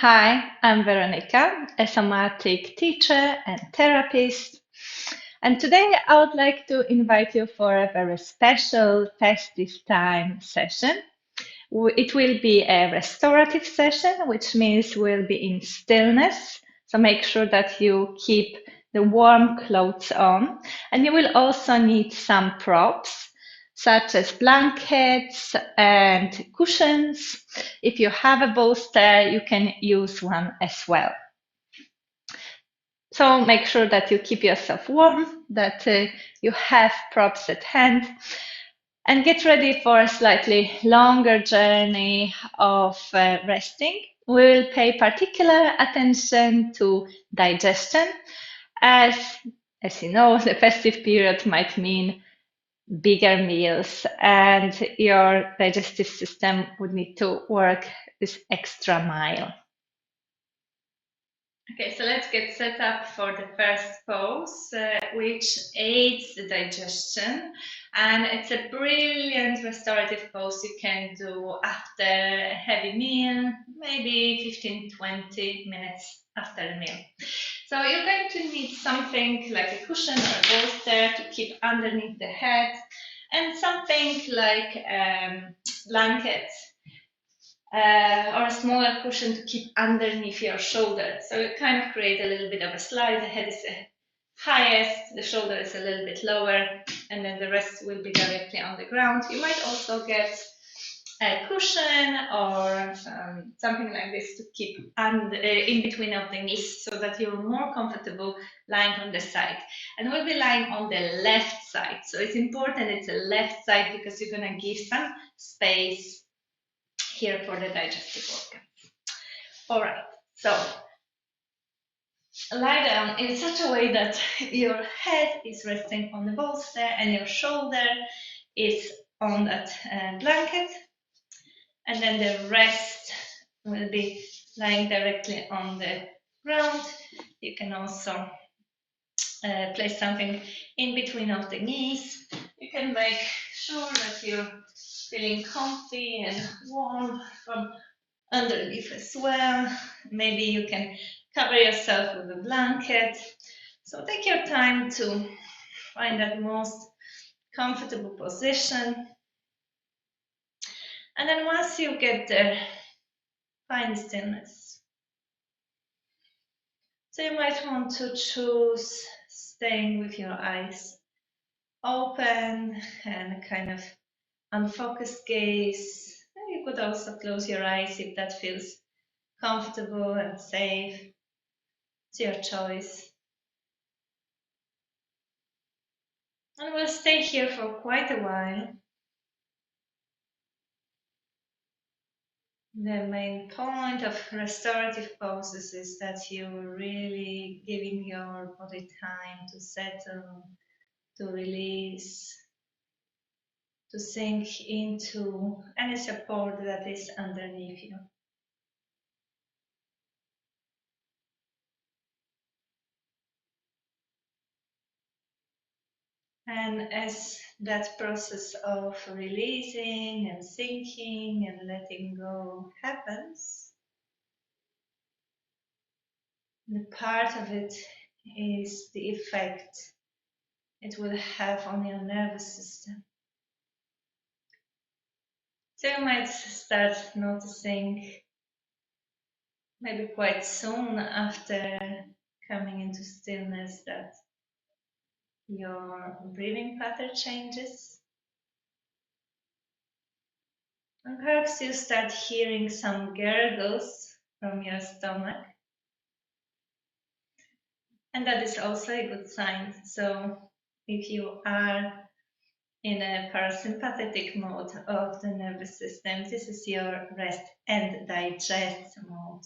Hi, I'm Veronica, a somatic teacher and therapist. And today I would like to invite you for a very special festive time session. It will be a restorative session, which means we'll be in stillness. So make sure that you keep the warm clothes on. And you will also need some props, such as blankets and cushions. If you have a bolster, you can use one as well. So make sure that you keep yourself warm, that you have props at hand, and get ready for a slightly longer journey of resting. We will pay particular attention to digestion, as you know, the festive period might mean bigger meals, and your digestive system would need to work this extra mile. Okay, so let's get set up for the first pose, which aids the digestion. And it's a brilliant restorative pose you can do after a heavy meal, maybe 15-20 minutes after a meal. So you're going to need something like a cushion or a bolster to keep underneath the head, and something like a blanket or a smaller cushion to keep underneath your shoulder. So you kind of create a little bit of a slide. The head is the highest, the shoulder is a little bit lower, and then the rest will be directly on the ground. You might also get a cushion or something like this to keep in between of the knees so that you're more comfortable lying on the side. And we'll be lying on the left side. So it's important it's a left side because you're going to give some space here for the digestive organs. All right, so lie down in such a way that your head is resting on the bolster and your shoulder is on that blanket, and then the rest will be lying directly on the ground. You can also place something in between of the knees. You can make sure that you're feeling comfy and warm from underneath as well. Maybe you can cover yourself with a blanket. So take your time to find that most comfortable position. And then once you get there, find stillness. So you might want to choose staying with your eyes open and kind of unfocused gaze. And you could also close your eyes if that feels comfortable and safe. It's your choice. And we'll stay here for quite a while. The main point of restorative poses is that you're really giving your body time to settle, to release, to sink into any support that is underneath you. And as that process of releasing and sinking and letting go happens, the part of it is the effect it will have on your nervous system. So you might start noticing, maybe quite soon after coming into stillness, that your breathing pattern changes. And perhaps you start hearing some gurgles from your stomach. And that is also a good sign. So if you are in a parasympathetic mode of the nervous system, this is your rest and digest mode.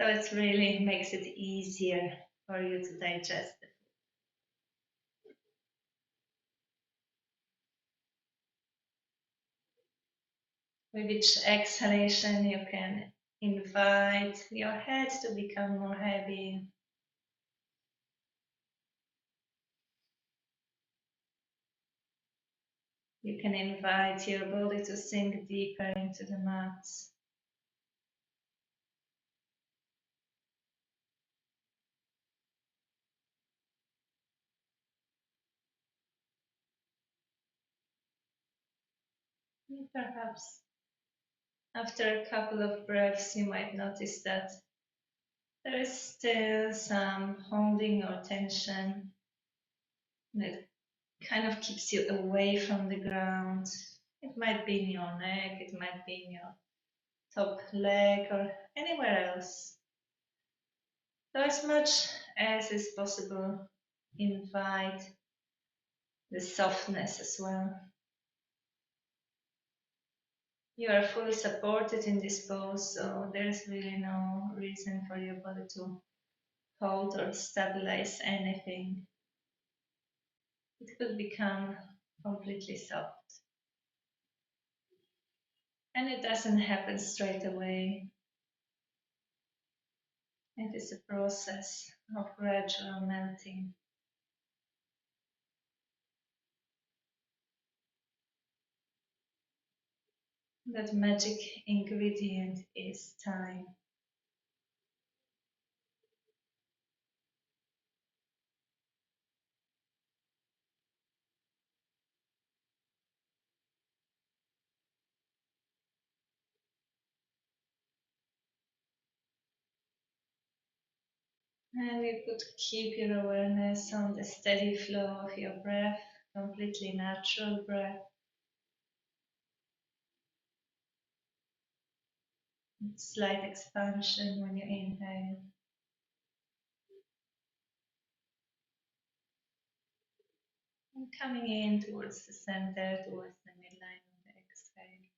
So it really makes it easier for you to digest it. With each exhalation, you can invite your head to become more heavy. You can invite your body to sink deeper into the mat. perhaps after a couple of breaths, you might notice that there is still some holding or tension that kind of keeps you away from the ground. It might be in your neck, it might be in your top leg, or anywhere else. So, as much as is possible, invite the softness as well. You are fully supported in this pose, so there's really no reason for your body to hold or stabilize anything. It could become completely soft. And it doesn't happen straight away. It is a process of gradual melting. That magic ingredient is time. And you could keep your awareness on the steady flow of your breath, completely natural breath. Slight expansion when you inhale. And coming in towards the center, towards the midline of the exhale.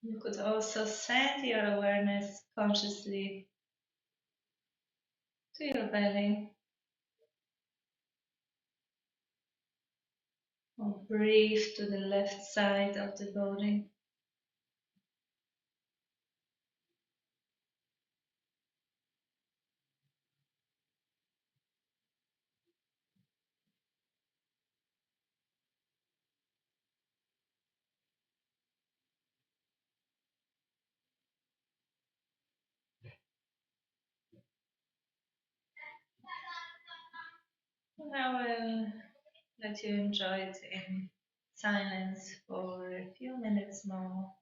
You could also send your awareness consciously to your belly, or breathe to the left side of the body. Now I'll let you enjoy it in silence for a few minutes more.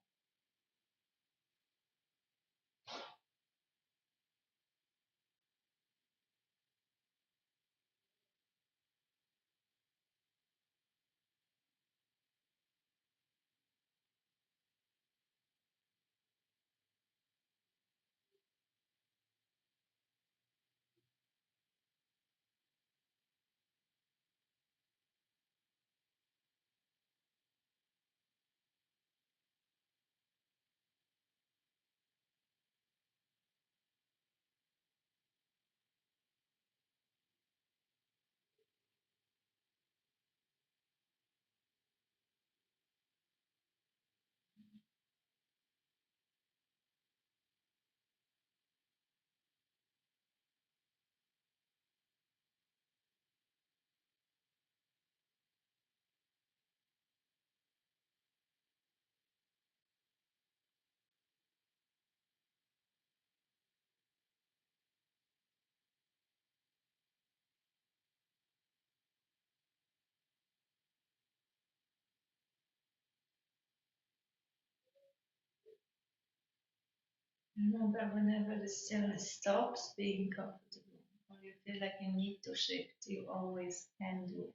Remember, whenever the stillness stops being comfortable, or you feel like you need to shift, you always can do.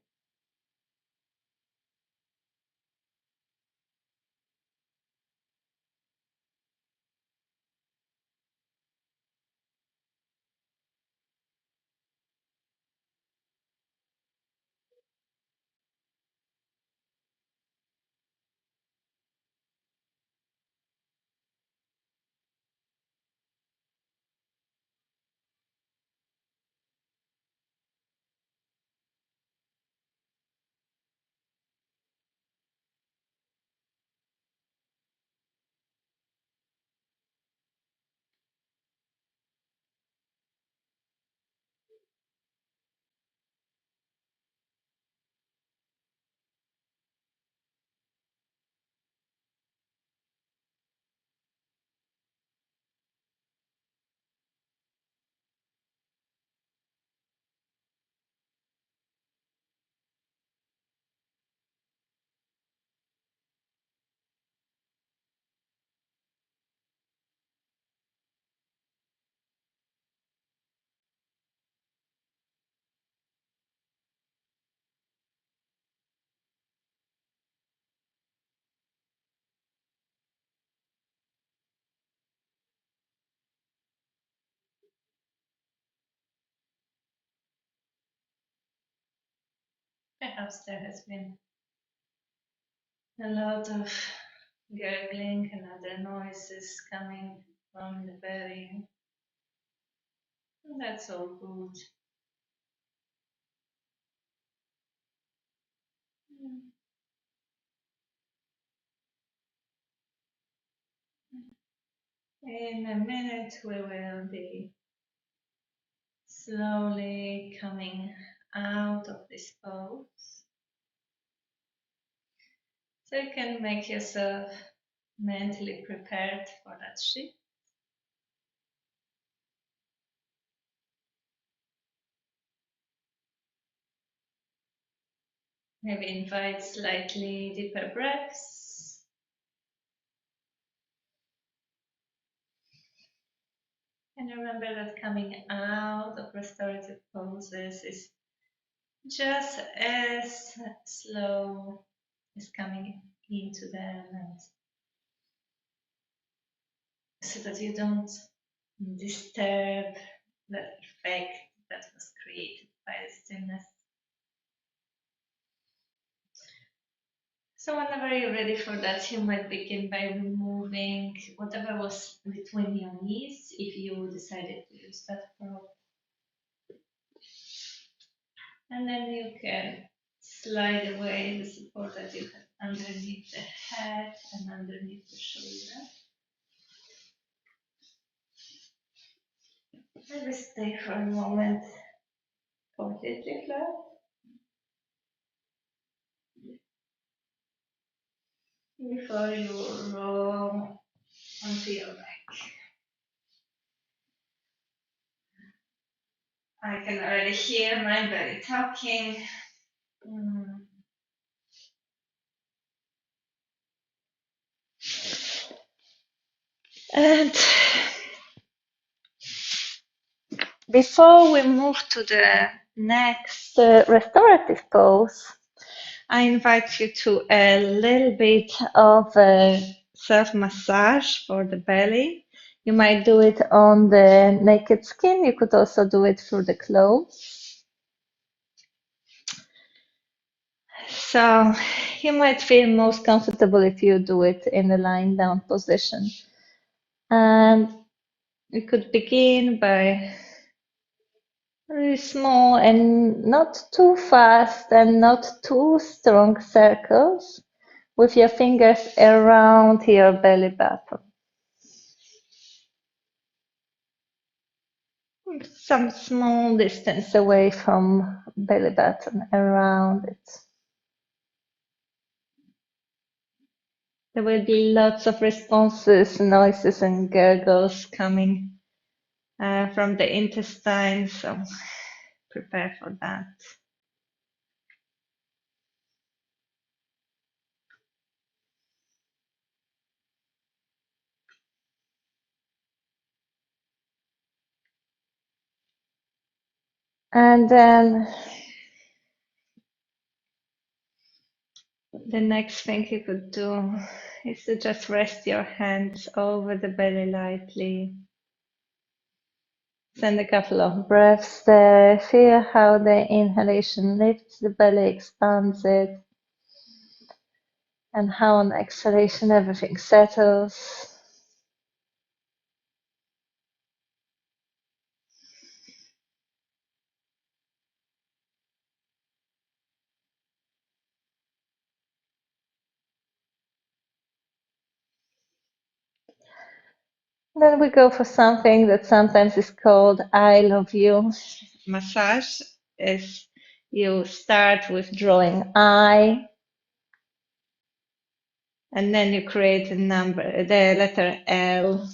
Perhaps there has been a lot of gurgling and other noises coming from the belly. That's all good. In a minute, we will be slowly coming out of this pose. So you can make yourself mentally prepared for that shift. Maybe invite slightly deeper breaths. And remember that coming out of restorative poses is just as slow as coming into them, and so that you don't disturb the effect that was created by the stillness. So whenever you're ready for that, you might begin by removing whatever was between your knees if you decided to use that prop. And then you can slide away the support that you have underneath the head and underneath the shoulder. Maybe stay for a moment completely flat. Before you roll onto your back. I can already hear my belly talking. And before we move to the next restorative pose, I invite you to a little bit of self-massage for the belly. You might do it on the naked skin. You could also do it through the clothes. So you might feel most comfortable if you do it in a lying down position. And you could begin by very small and not too fast and not too strong circles with your fingers around your belly button. Some small distance away from belly button, around it. There will be lots of responses, noises and gurgles coming from the intestine, so prepare for that. And then the next thing you could do is to just rest your hands over the belly lightly. Send a couple of breaths there. Feel how the inhalation lifts the belly, expands it, and how on exhalation everything settles. Then we go for something that sometimes is called I love you massage. Is you start with drawing I, and then you create a number, the letter L,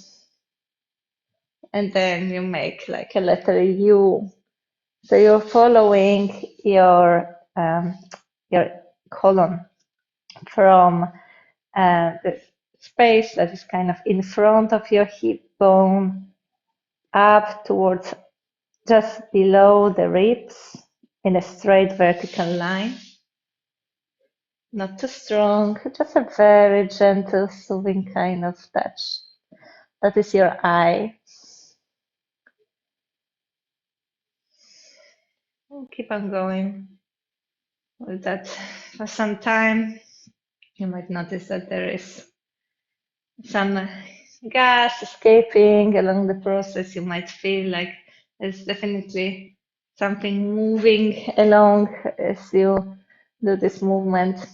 and then you make like a letter U. So you're following your colon from the space that is kind of in front of your hip bone up towards just below the ribs in a straight vertical line. Not too strong, just a very gentle, soothing kind of touch. That is your I. Keep on going. with that for some time. You might notice that there is some gas escaping along the process. You might feel like there's definitely something moving along as you do this movement.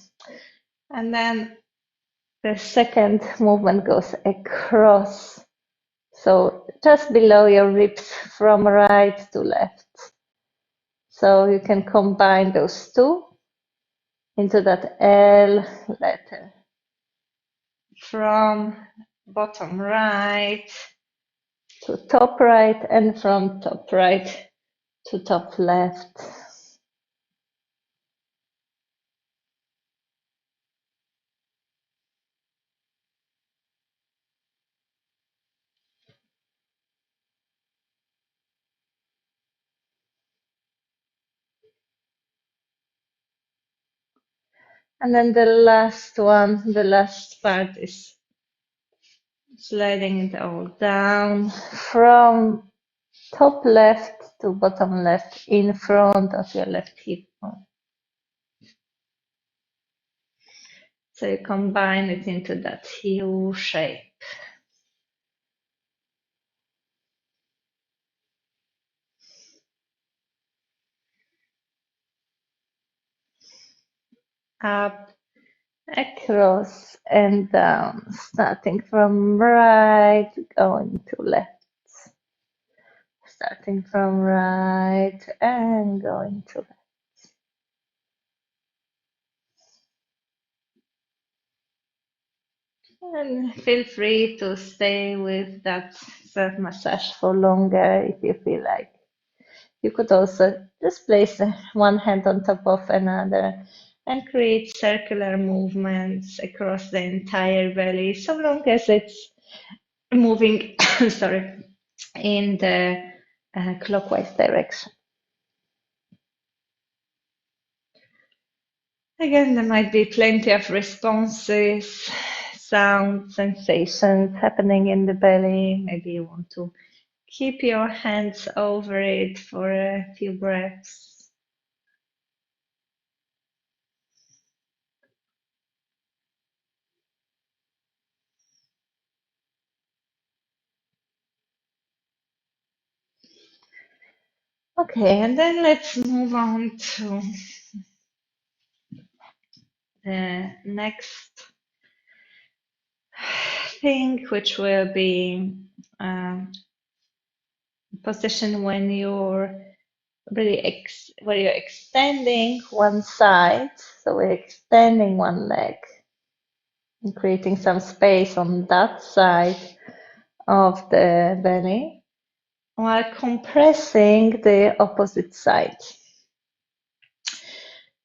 And then the second movement goes across. So just below your ribs from right to left. So you can combine those two into that L letter. From bottom right to top right and from top right to top left. And then the last one, the last part is sliding it all down from top left to bottom left in front of your left hip bone. So you combine it into that U shape. Up, across and down, starting from right, going to left. Starting from right and going to left. And feel free to stay with that self massage for longer if you feel like. You could also just place one hand on top of another and create circular movements across the entire belly, so long as it's moving, sorry, in the clockwise direction. Again, there might be plenty of responses, sound, sensations happening in the belly. Maybe you want to keep your hands over it for a few breaths. Okay, and then let's move on to the next thing, which will be position when you're really where you're extending one side. So we're extending one leg and creating some space on that side of the belly while compressing the opposite side.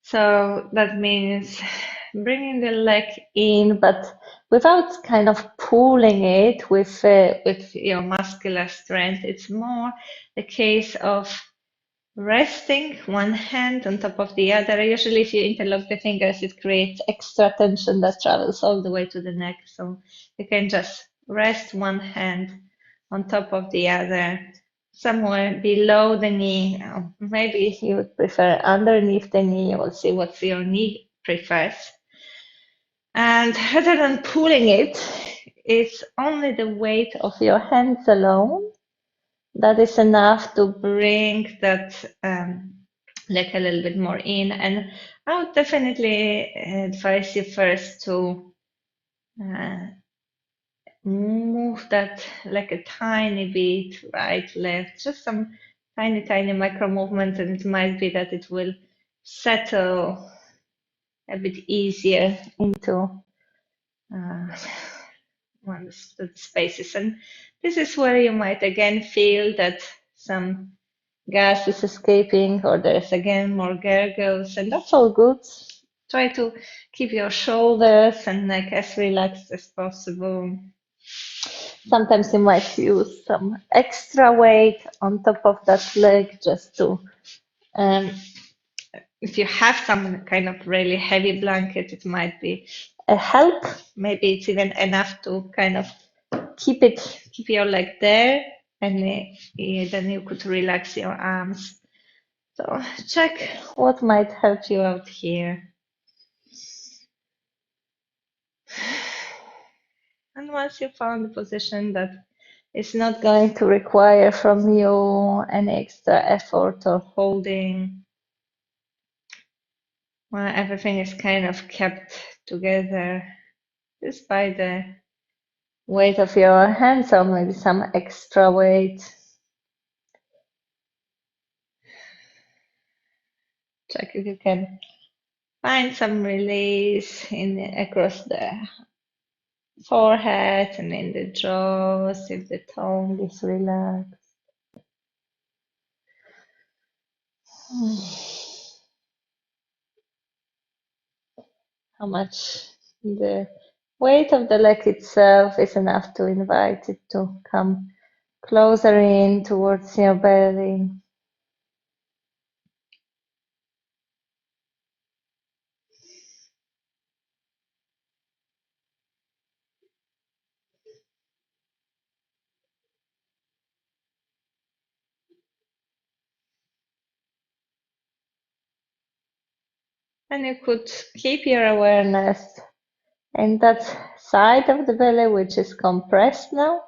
So that means bringing the leg in, but without kind of pulling it with your muscular strength. It's more the case of resting one hand on top of the other. Usually, if you interlock the fingers, it creates extra tension that travels all the way to the neck. So you can just rest one hand on top of the other, somewhere below the knee. Maybe you would prefer underneath the knee. We'll see what your knee prefers. And rather than pulling it, it's only the weight of your hands alone that is enough to bring that leg a little bit more in. And I would definitely advise you first to move that like a tiny bit right, left, just some tiny micro movements, and it might be that it will settle a bit easier into one of the spaces. And this is where you might again feel that some gas is escaping, or there's again more gurgles, and that's all good. Try to keep your shoulders and neck as relaxed as possible. Sometimes you might use some extra weight on top of that leg just to, if you have some kind of really heavy blanket, it might be a help. Maybe it's even enough to kind of keep your leg there, and then you could relax your arms. So check what might help you out here. And once you found a position that is not going to require from you any extra effort or holding, well, everything is kind of kept together just by the weight of your hands or maybe some extra weight. Check if you can find some release across the forehead and in the jaws, if the tongue is relaxed. How much the weight of the leg itself is enough to invite it to come closer in towards your belly. And you could keep your awareness in that side of the belly which is compressed now,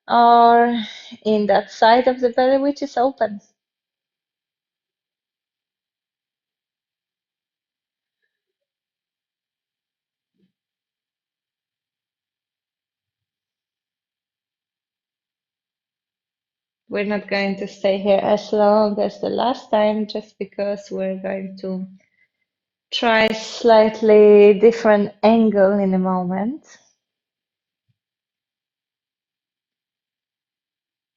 or in that side of the belly which is open. We're not going to stay here as long as the last time just because we're going to try slightly different angle in a moment.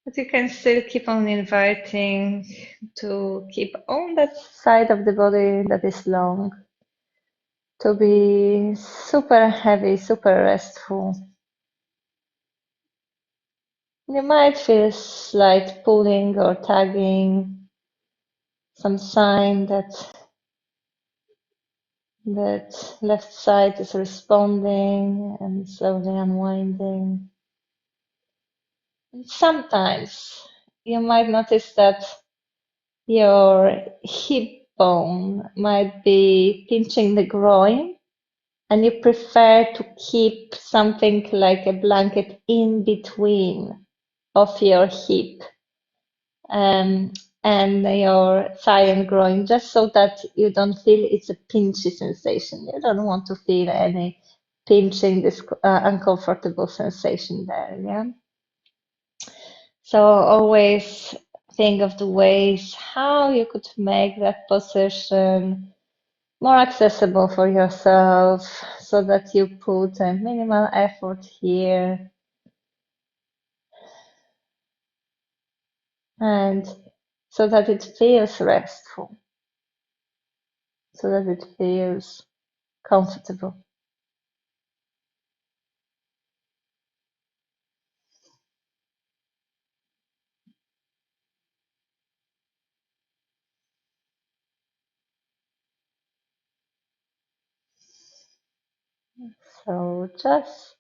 But you can still keep on inviting to keep on that side of the body that is long, to be super heavy, super restful. You might feel slight pulling or tugging, some sign that left side is responding and slowly unwinding. And sometimes you might notice that your hip bone might be pinching the groin, and you prefer to keep something like a blanket in between of your hip um, and your thigh and groin, just so that you don't feel it's a pinchy sensation. You don't want to feel any pinching, this uncomfortable sensation there. Yeah. So always think of the ways how you could make that position more accessible for yourself, so that you put a minimal effort here and so that it feels restful, so that it feels comfortable. So just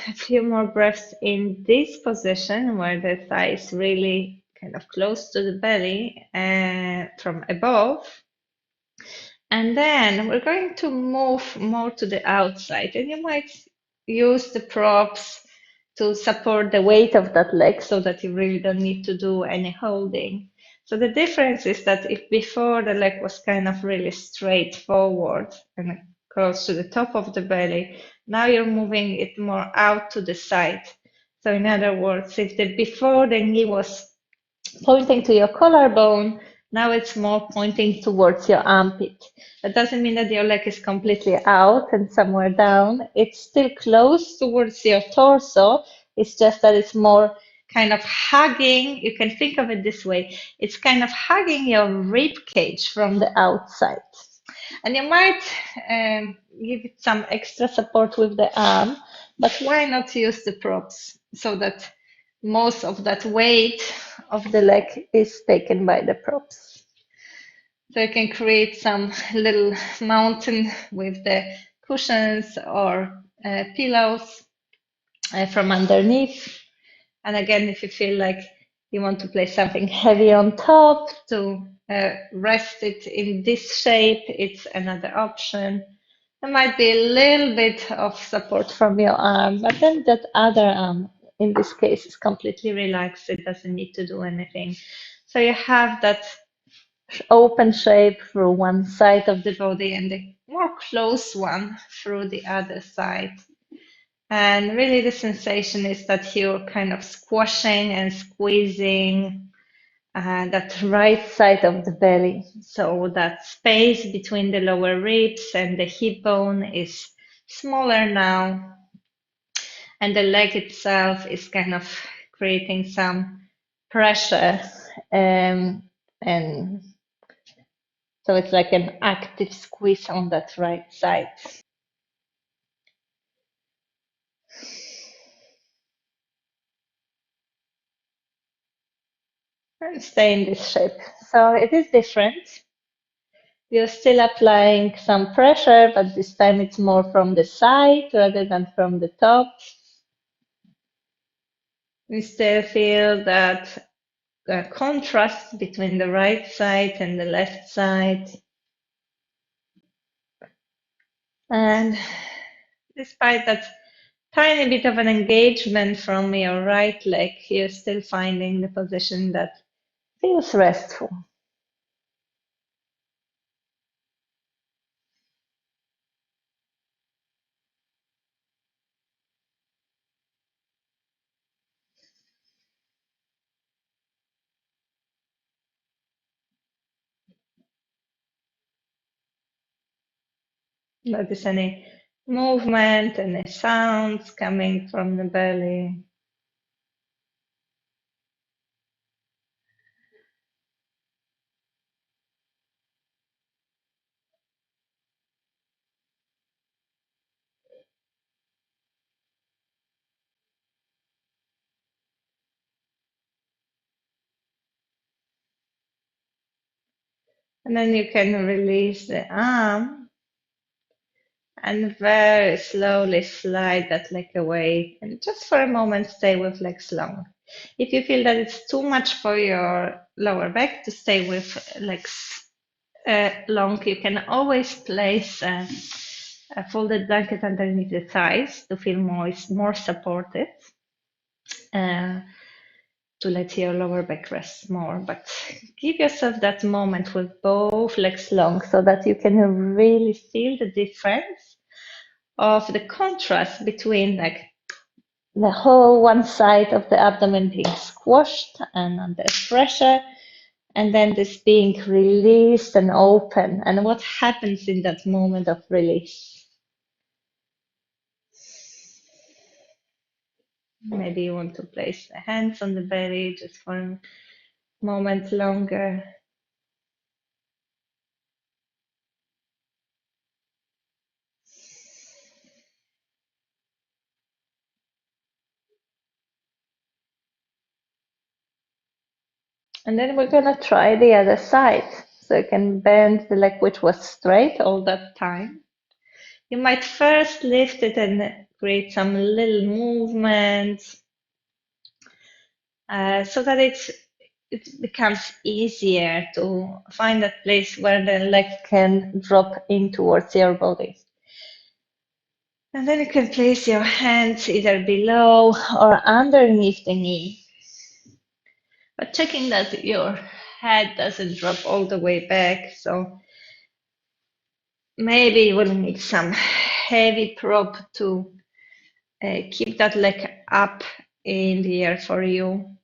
a few more breaths in this position where the thigh is really kind of close to the belly from above. And then we're going to move more to the outside, and you might use the props to support the weight of that leg so that you really don't need to do any holding. So the difference is that if before the leg was kind of really straight forward and close to the top of the belly, now you're moving it more out to the side. So in other words, if the before the knee was pointing to your collarbone, now it's more pointing towards your armpit. That doesn't mean that your leg is completely out and somewhere down. It's still close towards your torso. It's just that it's more kind of hugging. You can think of it this way. It's kind of hugging your rib cage from the outside. And you might give it some extra support with the arm, but why not use the props so that most of that weight of the leg is taken by the props. So you can create some little mountain with the cushions or pillows from underneath, And again, if you feel like you want to place something heavy on top to rest it in this shape, it's another option. There might be a little bit of support from your arm, but then that other arm, in this case, is completely relaxed. It doesn't need to do anything. So you have that open shape through one side of the body and a more close one through the other side. And really the sensation is that you're kind of squashing and squeezing that right side of the belly. So that space between the lower ribs and the hip bone is smaller now. And the leg itself is kind of creating some pressure. And so it's like an active squeeze on that right side. And stay in this shape. So it is different. You're still applying some pressure, but this time it's more from the side rather than from the top. You still feel that contrast between the right side and the left side. And despite that tiny bit of an engagement from your right leg, you're still finding the position that feels restful. Notice any movement, any sounds coming from the belly. And then you can release the arm and very slowly slide that leg away. And just for a moment, stay with legs long. If you feel that it's too much for your lower back to stay with legs long, you can always place a folded blanket underneath the thighs to feel more supported. To let your lower back rest more, but give yourself that moment with both legs long so that you can really feel the difference of the contrast between like the whole one side of the abdomen being squashed and under pressure, and then this being released and open, and what happens in that moment of release. Maybe you want to place the hands on the belly just for a moment longer. And then we're gonna try the other side. So you can bend the leg which was straight all that time. You might first lift it and create some little movements so that it becomes easier to find that place where the leg can drop in towards your body. And then you can place your hands either below or underneath the knee. But checking that your head doesn't drop all the way back. So maybe you will need some heavy prop to keep that leg up in the air for you.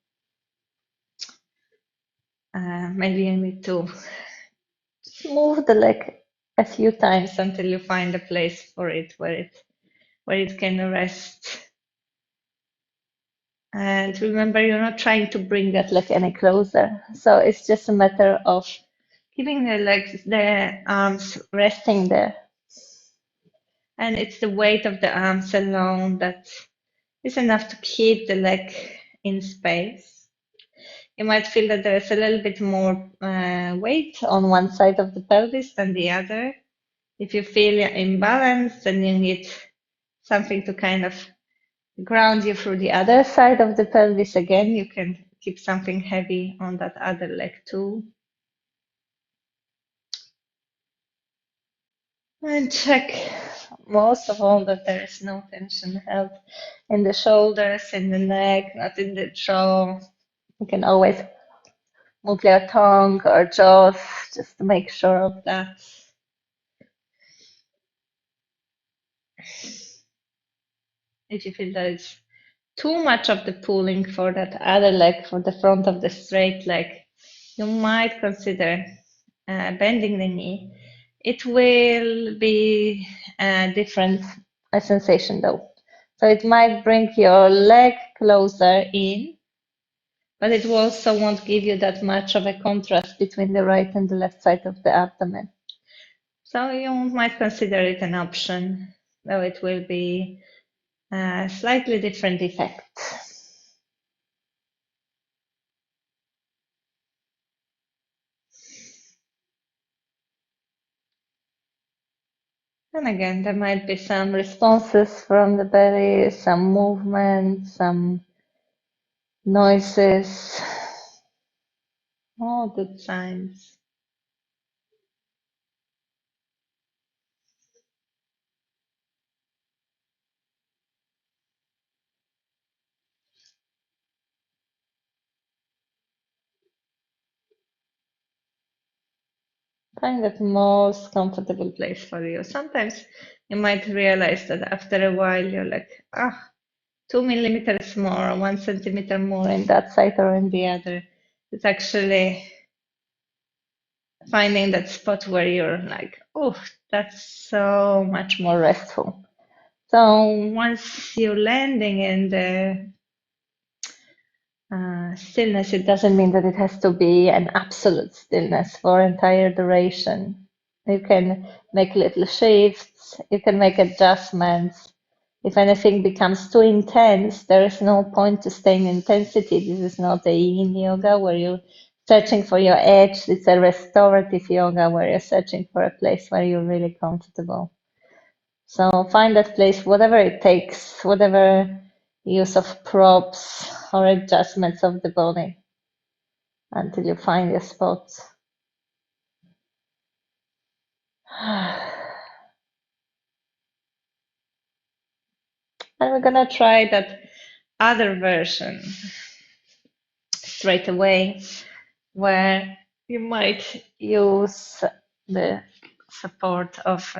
Maybe you need to move the leg a few times until you find a place for it where it can rest. And remember, you're not trying to bring that leg any closer. So it's just a matter of keeping the arms resting there. And it's the weight of the arms alone that is enough to keep the leg in space. You might feel that there's a little bit more weight on one side of the pelvis than the other. If you feel imbalanced, then you need something to kind of ground you through the other side of the pelvis again. You can keep something heavy on that other leg too. And check most of all that there is no tension held in the shoulders, in the neck, not in the jaw. You can always move your tongue or jaws just to make sure of that. If you feel that it's too much of the pulling for that other leg, for the front of the straight leg, you might consider bending the knee. It will be a different sensation though. So it might bring your leg closer in, but it also won't give you that much of a contrast between the right and the left side of the abdomen. So you might consider it an option, though it will be a slightly different effect. And again, there might be some responses from the belly, some movement, some noises, all good signs. Find that most comfortable place for you. Sometimes you might realize that after a while you're like, 2 millimeters more, 1 centimeter more in that side or in the other. It's actually finding that spot where you're like, oh, that's so much more restful. So once you're landing in the stillness, it doesn't mean that it has to be an absolute stillness for entire duration. You can make little shifts, you can make adjustments. If anything becomes too intense, there is no point to stay in intensity. This is not a yin yoga where you're searching for your edge. It's a restorative yoga where you're searching for a place where you're really comfortable. So find that place, whatever it takes, whatever use of props or adjustments of the body until you find your spot. And we're gonna try that other version straight away, where you might use the support of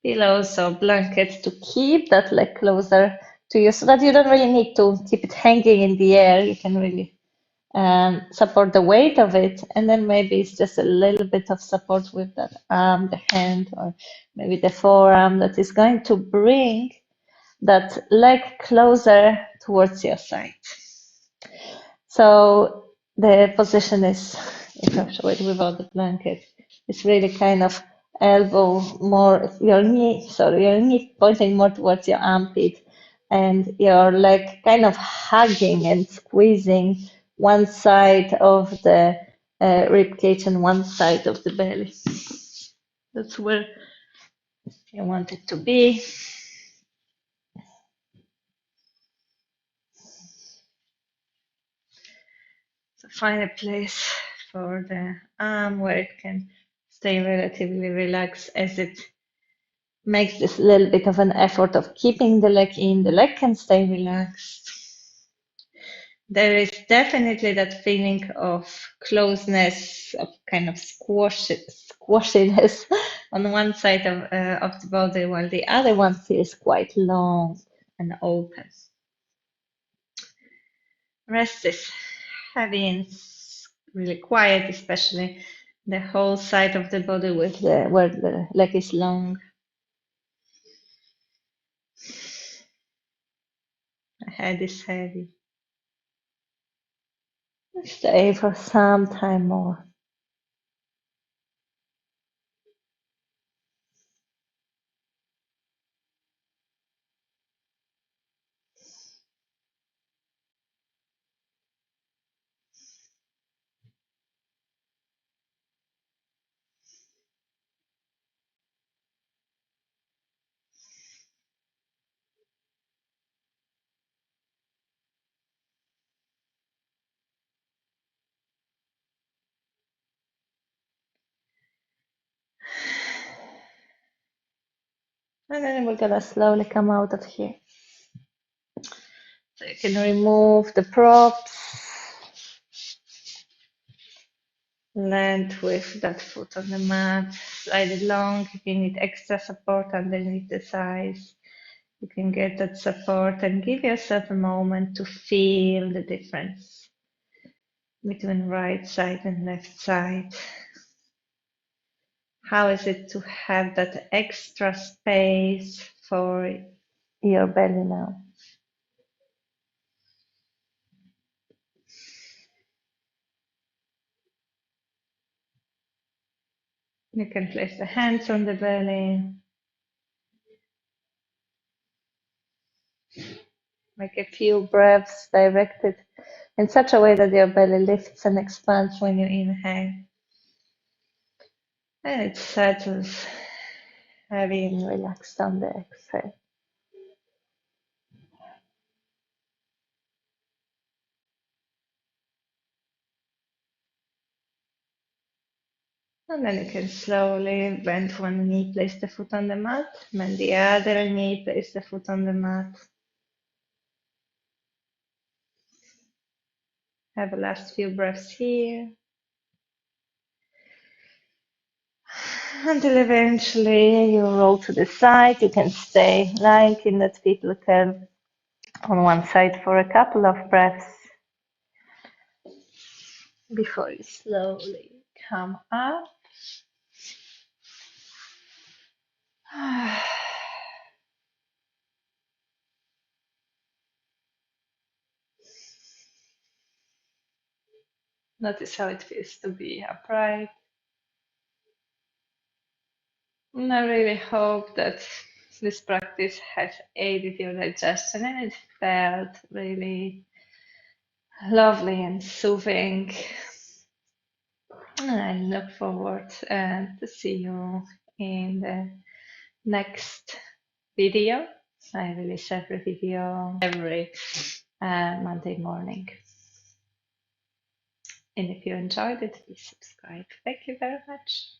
pillows or blankets to keep that leg closer to you so that you don't really need to keep it hanging in the air. You can really support the weight of it, and then maybe it's just a little bit of support with that arm, the hand, or maybe the forearm that is going to bring that leg closer towards your side. So the position is, if I show it without the blanket, it's really kind of elbow more, your knee pointing more towards your armpit and your leg kind of hugging and squeezing one side of the rib cage and one side of the belly. That's where you want it to be. So find a place for the arm where it can stay relatively relaxed as it makes this little bit of an effort of keeping the leg in. The leg can stay relaxed. There is definitely that feeling of closeness, of kind of squashiness on one side of the body, while the other one feels quite long and open. Rest is heavy and really quiet, especially the whole side of the body with where the leg is long. The head is heavy. Stay for some time more. And then we're gonna slowly come out of here. So you can remove the props, land with that foot on the mat, slide it long. If you need extra support underneath the thighs, you can get that support and give yourself a moment to feel the difference between right side and left side. How is it to have that extra space for your belly now? You can place the hands on the belly, make a few breaths directed in such a way that your belly lifts and expands when you inhale. And it settles heavy and relaxed on the exhale. And then you can slowly bend one knee, place the foot on the mat, bend the other knee, place the foot on the mat. Have the last few breaths here. Until eventually you roll to the side. You can stay lying in that fetal curve on one side for a couple of breaths before you slowly come up. Notice how it feels to be upright. And I really hope that this practice has aided your digestion and it felt really lovely and soothing. And I look forward to see you in the next video. I release every video every Monday morning. And if you enjoyed it, please subscribe. Thank you very much.